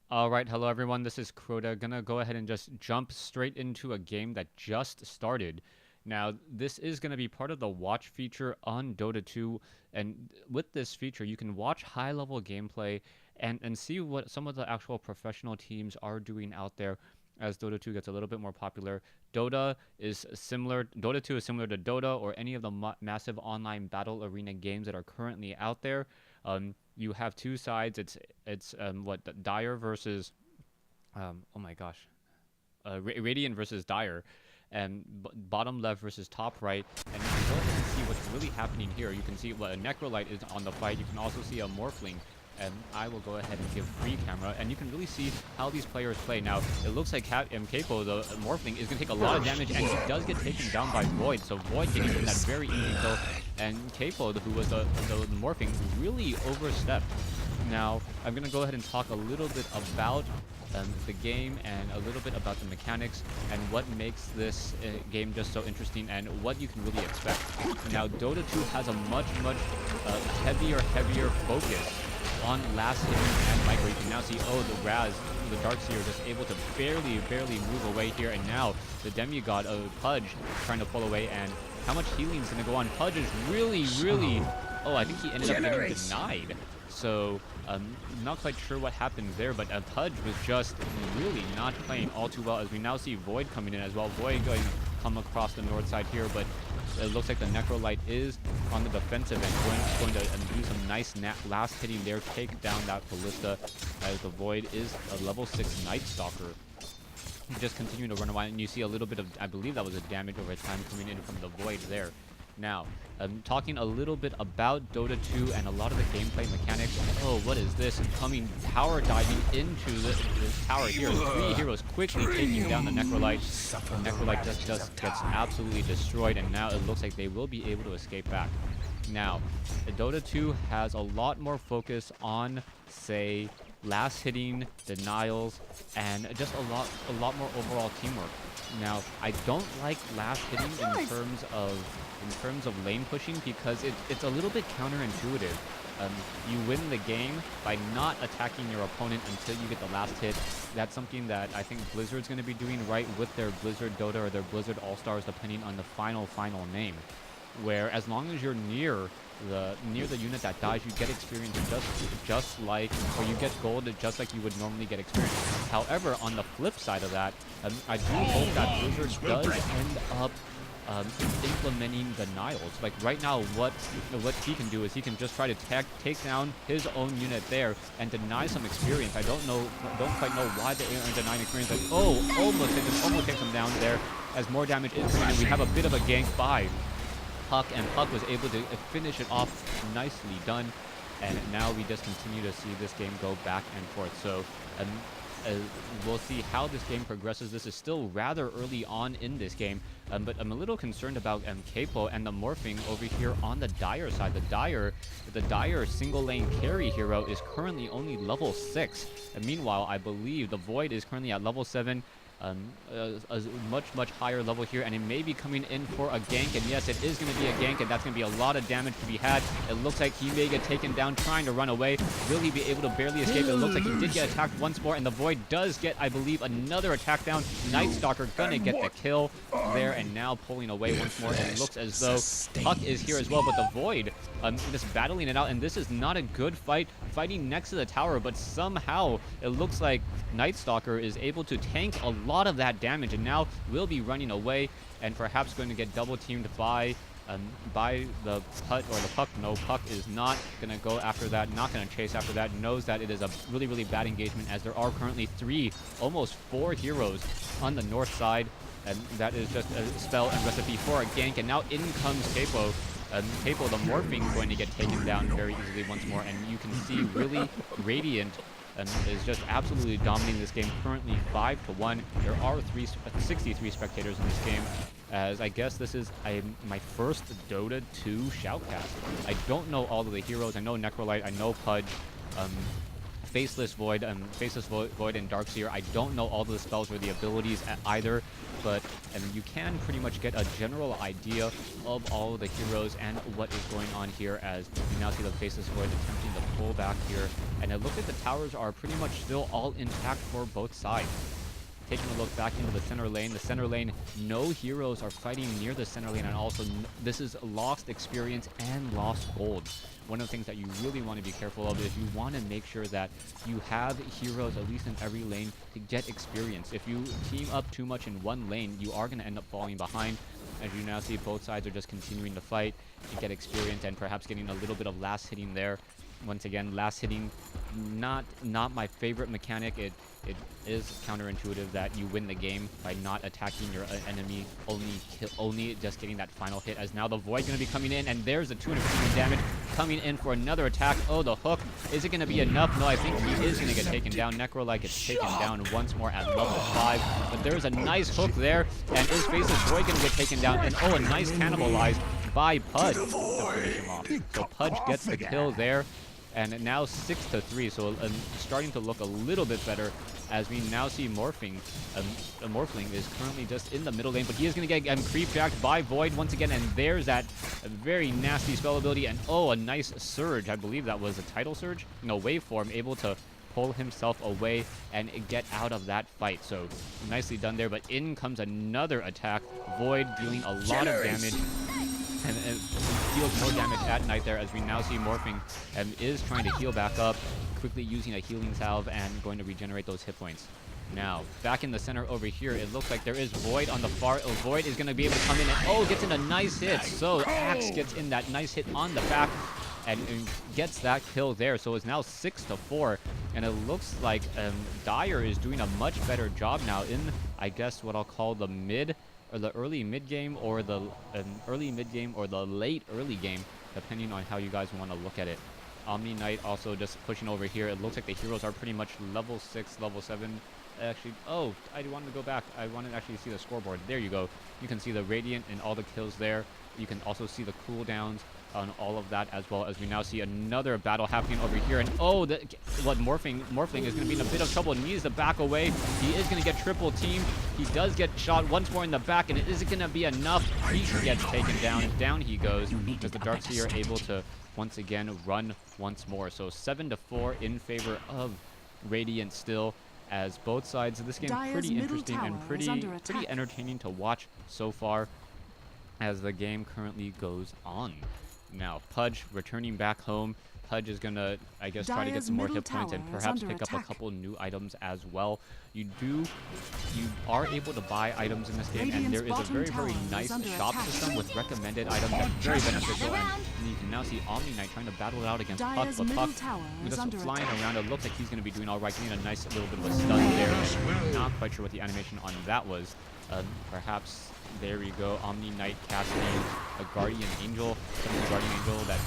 All right, hello everyone. This is Crota. Gonna go ahead and just jump straight into a game that just started. Now, this is gonna be part of the watch feature on Dota 2, and with this feature, you can watch high-level gameplay and see what some of the actual professional teams are doing out there as Dota 2 gets a little bit more popular. Dota 2 is similar to Dota or any of the massive online battle arena games that are currently out there. You have two sides. It's Dire versus oh my gosh, Radiant versus Dire, and bottom left versus top right. And you can go ahead and see what's really happening here. You can see what a Necrolite is on the fight. You can also see a Morphling. And I will go ahead and give free camera, and you can really see how these players play. Now, it looks like Capo, the Morphling, is going to take a lot of damage, and he does get taken down by Void. So Void getting him that very easy kill, and Capo, who was the Morphling, really overstepped. Now, I'm going to go ahead and talk a little bit about the game and a little bit about the mechanics and what makes this game just so interesting and what you can really expect. Now, Dota 2 has a much heavier focus on last hitting and micro. You can now see, oh, the Darkseer just able to barely move away here, and now the Demigod of Pudge trying to pull away, and how much healing is going to go on. Pudge is really, oh, I think he ended up getting denied. So, not quite sure what happened there, but Pudge was just really not playing all too well, as we now see Void coming in as well. Void going to come across the north side here, but it looks like the Necrolite is on the defensive and going to do some nice last hitting there, take down that Ballista, as the Void is a level 6 Night Stalker. Just continuing to run away, and you see a little bit of, I believe that was a damage over time coming in from the Void there. Now, talking a little bit about Dota 2 and a lot of the gameplay mechanics. Oh, what is this? Coming tower diving into this tower here. 3 heroes quickly taking down the Necrolite. The Necrolite just gets absolutely destroyed, and now it looks like they will be able to escape back. Now, Dota 2 has a lot more focus on, say, last hitting, denials, and just a lot more overall teamwork. Now, I don't like last hitting in terms of lane pushing, because it's a little bit counterintuitive. You win the game by not attacking your opponent until you get the last hit. That's something that I think Blizzard's going to be doing right with their Blizzard Dota or their Blizzard All-Stars, depending on the final name. Where as long as you're near the unit that dies, you get experience just like, or you get gold just like you would normally get experience. However, on the flip side of that, I do hope that Blizzard does end up implementing denials. Like right now, what he can do is he can just try to take down his own unit there and deny some experience. I don't quite know why they are denying experience. Like, oh, almost takes him down there as more damage is coming in. We have a bit of a gank by Puck, and Puck was able to finish it off nicely done, and now we just continue to see this game go back and forth. So we'll see how this game progresses. This is still rather early on in this game, but I'm a little concerned about Capo and the Morphing over here on the Dire side. The Dire single lane carry hero is currently only level 6, and meanwhile I believe the Void is currently at level 7. A much higher level here, and it may be coming in for a gank, and yes, it is going to be a gank, and that's going to be a lot of damage to be had. It looks like he may get taken down trying to run away. Will he be able to barely escape? It looks like he did get attacked once more, and the Void does get, I believe, another attack down. Night Stalker gonna get the kill there, and now pulling away once more, and it looks as though Puck is here as well, but the Void just battling it out, and this is not a good fight, fighting next to the tower, but somehow it looks like Night Stalker is able to tank a lot of that damage, and now will be running away and perhaps going to get double teamed by the Puck. No, Puck is not going to go after that, not going to chase after that, knows that it is a really bad engagement, as there are currently 3, almost 4 heroes on the north side, and that is just a spell and recipe for a gank, and now in comes Capo. Capo, the Morphing, going to get taken down very easily once more, and you can see really Radiant is just absolutely dominating this game, currently 5-1. There are 63 spectators in this game, as I guess this is my first Dota 2 shoutcast. I don't know all of the heroes. I know Necrolite, I know Pudge, Faceless Void and Darkseer. I don't know all the spells or the abilities either, but you can pretty much get a general idea of all the heroes and what is going on here, as you now see the Faceless Void attempting to pull back here, and it looks like the towers are pretty much still all intact for both sides. Taking a look back into the center lane, no heroes are fighting near the center lane, and also this is lost experience and lost gold. One of the things that you really want to be careful of is you want to make sure that you have heroes at least in every lane to get experience. If you team up too much in one lane, you are going to end up falling behind. As you now see, both sides are just continuing to fight to get experience and perhaps getting a little bit of last hitting there. Once again, last hitting, not my favorite mechanic. It is counterintuitive that you win the game by not attacking your enemy, only just getting that final hit. As now the Void going to be coming in, and there's the 250 damage coming in for another attack. Oh, the hook. Is it going to be enough? No, I think he is going to get taken down. Necrolite gets taken down once more at level 5. But there's a nice hook there, and is Faceless Void going to get taken down? And oh, a nice cannibalized by Pudge to finish him off. So Pudge gets the kill there. And now 6-3, so starting to look a little bit better as we now see Morphling. Morphling is currently just in the middle lane, but he is going to get creep jacked by Void once again, and there's that very nasty spell ability, and oh, a nice surge. I believe that was a tidal surge? No, waveform, able to pull himself away and get out of that fight. So nicely done there, but in comes another attack. Void dealing a lot of damage. And deals no damage at night there, as we now see Morphling is trying to heal back up, quickly using a healing salve and going to regenerate those hit points. Now, back in the center over here, it looks like there is Void on the far. Oh, Void is going to be able to come in and, oh, gets in a nice hit. So Axe gets in that nice hit on the back and gets that kill there. So it's now 6-4, and it looks like Dire is doing a much better job now in, I guess, what I'll call the early mid game, or the early mid game, or the late early game, depending on how you guys want to look at it. Omni Knight also just pushing over here. It looks like the heroes are pretty much level 6, level 7. Actually, oh, I wanted to go back. I wanted to actually see the scoreboard. There you go. You can see the Radiant and all the kills there. You can also see the cooldowns on all of that, as well as we now see another battle happening over here. And oh, Morphling is going to be in a bit of trouble and needs to back away. He is going to get triple teamed. He does get shot once more in the back, and it isn't going to be enough. He gets taken down, and down he goes, as the Darkseer are able to once again run once more. So 7-4 in favor of Radiant still, as both sides of this game pretty interesting and pretty entertaining to watch so far as the game currently goes on. Now, Pudge returning back home. Pudge is going to, I guess, try to get some more hit points and perhaps pick up a couple new items as well. You are able to buy items in this game, and there is a very, very nice shop system with recommended items that's very beneficial. And you can now see Omni Knight trying to battle it out against Puck, but Puck just flying around. It looks like he's going to be doing all right, getting a nice little bit of a stun there. Not quite sure what the animation on that was. Perhaps there we go. Omni Knight casting a Guardian Angel, Guardian Angel that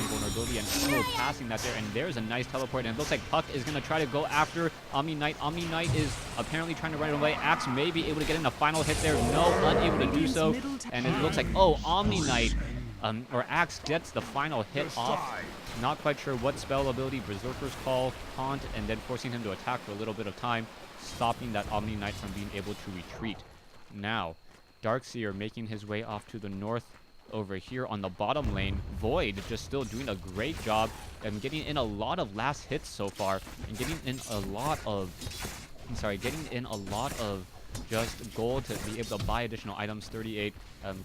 vulnerability, and passing that there. And there's a nice teleport. And it looks like Puck is going to try to go after Omni Knight. Omni Knight is apparently trying to run away. Axe may be able to get in a final hit there. No, unable to do so. And it looks like, oh, Omni Knight or Axe gets the final hit off. Not quite sure what spell ability Berserker's Call, taunt, and then forcing him to attack for a little bit of time, stopping that Omni Knight from being able to retreat. Now, Darkseer making his way off to the north over here on the bottom lane. Void just still doing a great job and getting in a lot of last hits so far, and getting in a lot of just gold to be able to buy additional items. 38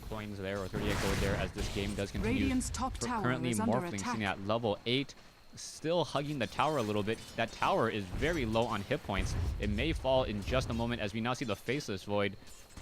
coins there, or 38 gold there, as this game does continue. Radiant's top tower Currently, is under Morphling attack. sitting at level 8. Still hugging the tower a little bit. That tower is very low on hit points. It may fall in just a moment, as we now see the Faceless Void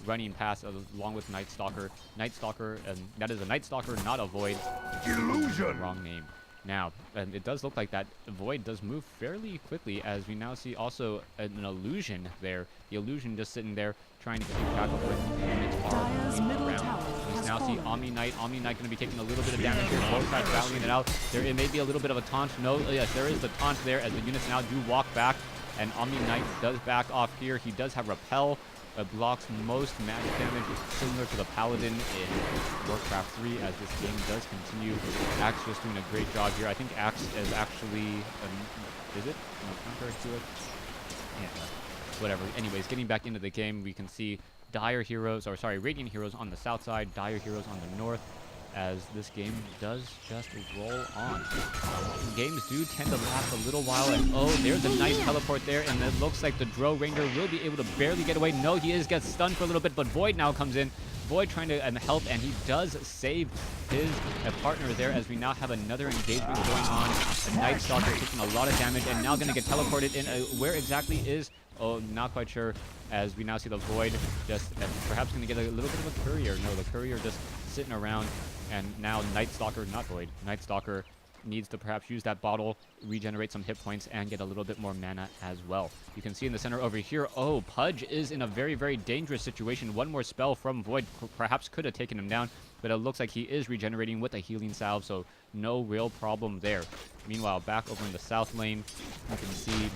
running past along with Night Stalker. Night Stalker, that is a Night Stalker, not a Void. Illusion! Wrong name. Now, it does look like that Void does move fairly quickly, as we now see also an Illusion there. The Illusion just sitting there trying to keep track of where units Dire's are middle around. tower We has now see fallen. Omni Knight. Omni Knight going to be taking a little bit of damage here. Both sides battling it out. It may be a little bit of a taunt. No, yes, there is the taunt there, as the units now do walk back, and Omni Knight does back off here. He does have Repel. blocks most magic damage, similar to the Paladin in Warcraft 3, as this game does continue. Axe just doing a great job here. I think Axe is actually, is it? No, counter to it? Yeah, whatever. Anyways, getting back into the game, we can see Dire Heroes, or sorry, Radiant Heroes on the south side, Dire Heroes on the north, as this game does just roll on. Games do tend to last a little while, and oh, there's a nice teleport there, and it looks like the Drow Ranger will be able to barely get away. No, he gets stunned for a little bit, but Void now comes in. Void trying to help, and he does save his partner there, as we now have another engagement going on. The Night Stalker taking a lot of damage, and now going to get teleported in. Where exactly is... Oh, not quite sure, as we now see the Void just perhaps going to get a little bit of a Courier. No, the Courier just sitting around, and now Night Stalker, not Void, Night Stalker needs to perhaps use that bottle, regenerate some hit points, and get a little bit more mana as well. You can see in the center over here, oh, Pudge is in a very, very dangerous situation. One more spell from Void perhaps could have taken him down, but it looks like he is regenerating with a healing salve, so no real problem there. Meanwhile, back over in the south lane, you can see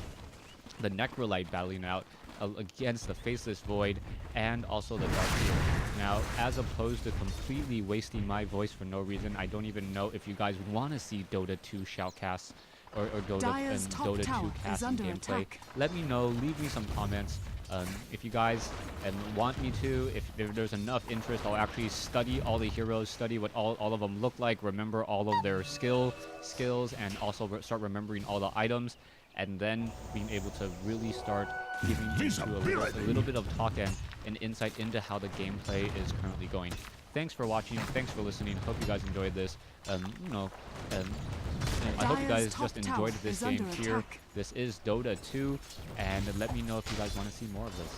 the Necrolite battling out against the Faceless Void and also the Dark Field. Now, as opposed to completely wasting my voice for no reason, I don't even know if you guys want to see Dota 2 shoutcasts or Dota and Dota 2 casting gameplay. Let me know, leave me some comments. If you guys want me to, if there's enough interest, I'll actually study all the heroes, study what all of them look like, remember all of their skills, and also start remembering all the items, and then being able to really start giving into a little bit of talk and an insight into how the gameplay is currently going. Thanks for watching. Thanks for listening. Hope you guys enjoyed this. I hope you guys just enjoyed this game here. This is Dota 2, and let me know if you guys want to see more of this.